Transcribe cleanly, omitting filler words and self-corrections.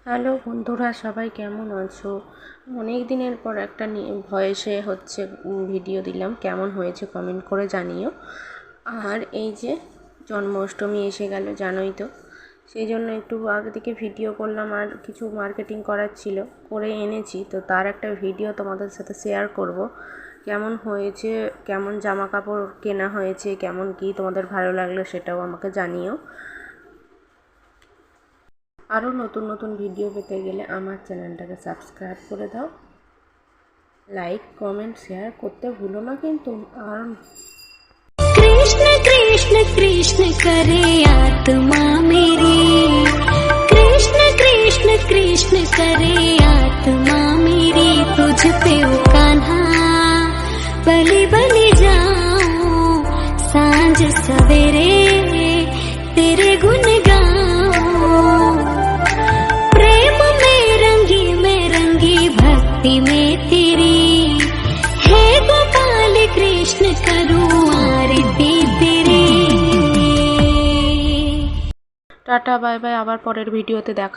Hello বন্ধুরা, সবাই কেমন আছো? অনেক দিনের পর একটা ভয়েসে ভিডিও দিলাম। কেমন হয়েছে কমেন্ট করে জানিও। আর এই যে জন্মাষ্টমী এসে গেল, জানোই তো, সেই জন্য একটু আগে থেকে ভিডিও করলাম। আর কিছু মার্কেটিং করার ছিল, করে এনেছি, তো তার একটা ভিডিও তোমাদের সাথে শেয়ার করব। কেমন হয়েছে, কেমন জামা কাপড় কেনা হয়েছে, কেমন কি তোমাদের ভালো লাগলো সেটাও আমাকে জানিও। আরও নতুন নতুন ভিডিও পেতে গেলে আমার চ্যানেলটাকে সাবস্ক্রাইব করে দাও, লাইক কমেন্ট শেয়ার করতে ভুলো না কিন্তু। আর कृष्ण कृष्ण कृष्ण करे आत्मा मेरी, कृष्ण कृष्ण कृष्ण करे आत्मा मेरी, तुझ पे ओ कान्हा बलि बलि जाऊं, सांझ सवेरे तेरे गुण गाऊं, प्रेम में रंगी भक्ति में तेरी, हे गोपाल कृष्ण करूं आरती तेरी। টাটা, বাই বাই, আবার পরের ভিডিওতে দেখা।